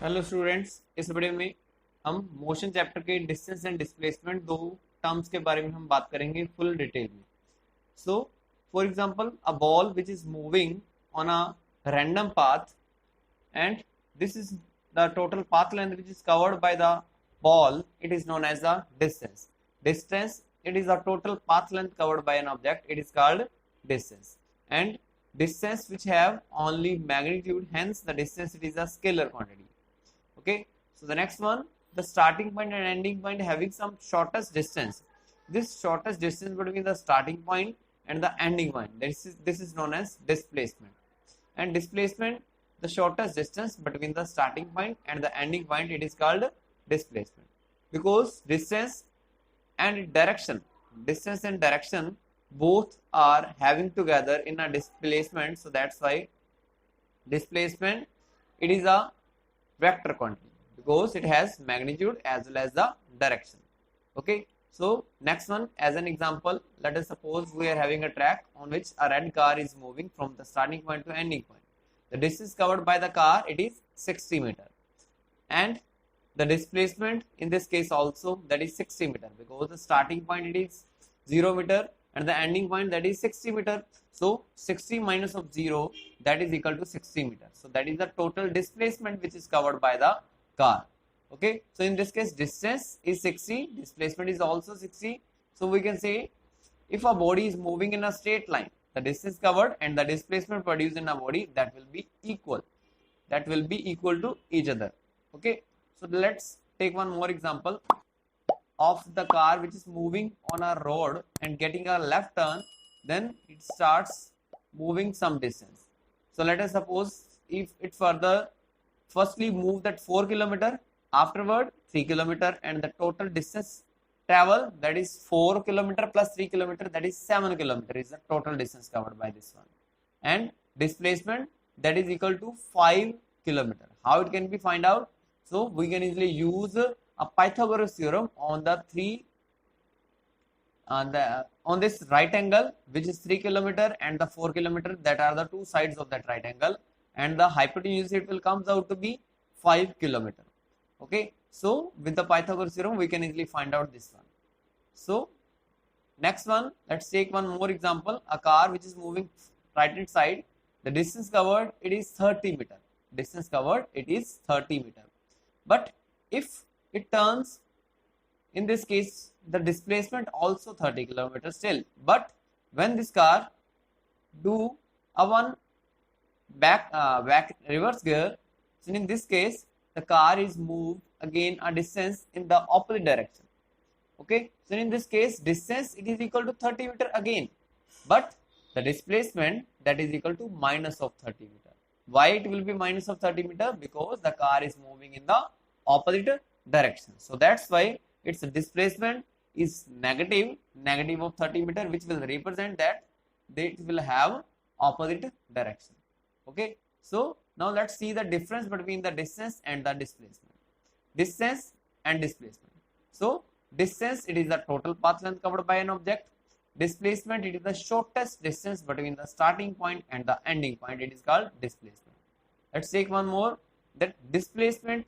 Hello students, इस video में हम मोशन चैप्टर के डिस्टेंस एंड डिस्प्लेसमेंट दो टर्म्स के बारे में हम बात करेंगे फुल डिटेल में. So for example, a ball which is moving on a random path and this is the total path length which is covered by the ball. It is known as the distance. Distance, it is the total path length covered by an object. It is called distance. And distance which have only magnitude, hence the distance, it is a scalar quantity. Okay, so the next one, the starting point and ending point having some shortest distance. This shortest distance between the starting point and the ending point, this is known as displacement. And displacement, the shortest distance between the starting point and the ending point, it is called displacement. Because distance and direction both are having together in a displacement, so that's why displacement, it is a vector quantity because it has magnitude as well as the direction. Okay, so next one, as an example, let us suppose we are having a track on which a red car is moving from the starting point to ending point. The distance covered by the car, it is 60 meter, and the displacement in this case also, that is 60 meter, because the starting point, it is 0 meter and the ending point, that is 60 meter. So 60 minus of 0, that is equal to 60 meter. So that is the total displacement which is covered by the car. Okay, so in this case distance is 60, displacement is also 60. So we can say, if a body is moving in a straight line, the distance covered and the displacement produced in a body, that will be equal, to each other. Okay, so let's take one more example of the car which is moving on a road and getting a left turn, then it starts moving some distance. So let us suppose, if it further firstly move that 4 kilometer, afterward 3 kilometer, and the total distance travel, that is 4 kilometer plus 3 kilometer, that is 7 kilometer is the total distance covered by this one. And displacement, that is equal to 5 kilometer. How it can be find out? So we can easily use a Pythagoras theorem on the on this right angle, which is 3 kilometer, and the 4 kilometer, that are the two sides of that right angle, and the hypotenuse, it will comes out to be 5 kilometer. Okay, so with the Pythagoras theorem we can easily find out this one. So next one, let's take one more example, a car which is moving right hand side, the distance covered, it is 30 meter. Distance covered, it is 30 meter, but if it turns, in this case the displacement also 30 kilometers still. But when this car do a one back reverse gear, so in this case the car is moved again a distance in the opposite direction. Okay, so in this case distance, it is equal to 30 meter again, but the displacement, that is equal to minus of 30 meter. Why it will be minus of 30 meter? Because the car is moving in the opposite direction. So that's why its displacement is negative of 30 meter, which will represent that it will have opposite direction. Okay, so now let's see the difference between the distance and the displacement. Distance and displacement. So distance, it is the total path length covered by an object. Displacement, it is the shortest distance between the starting point and the ending point, it is called displacement. Let's take one more, that displacement,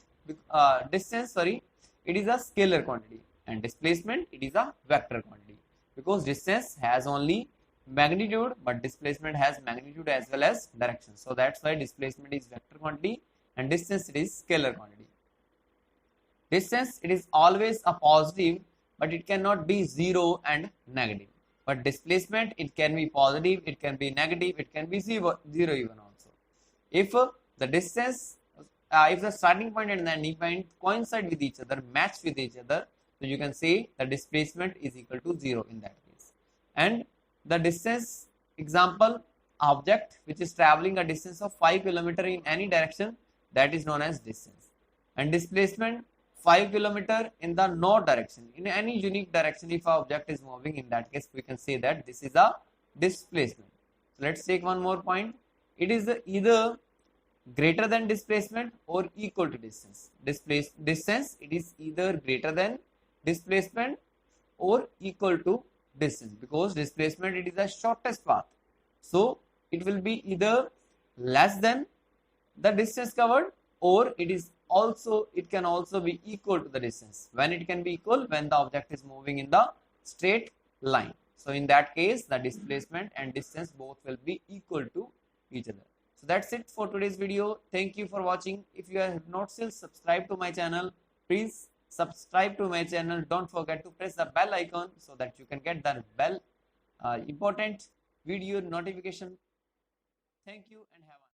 distance, it is a scalar quantity, and displacement, it is a vector quantity, because distance has only magnitude, but displacement has magnitude as well as direction. So that's why displacement is vector quantity and distance, it is scalar quantity. Distance, it is always a positive, but it cannot be 0 and negative. But displacement, it can be positive, it can be negative, it can be 0 even also. If the distance, if the starting point and the ending point coincide with each other, match with each other, so you can say the displacement is equal to 0 in that case. And the distance, example, object which is traveling a distance of 5 kilometer in any direction, that is known as distance. And displacement, 5 kilometer in the no direction, in any unique direction, if our object is moving, in that case we can say that this is a displacement. So let's take one more point, it is either greater than displacement or equal to distance. Distance, it is either greater than displacement or equal to distance, because displacement, it is the shortest path, so it will be either less than the distance covered or it can also be equal to the distance. When it can be equal? When the object is moving in the straight line. So in that case, the displacement and distance both will be equal to each other. So that's it for today's video. Thank you for watching. If you have not still subscribed to my channel, please subscribe to my channel. Don't forget to press the bell icon so that you can get the important video notification. Thank you and have a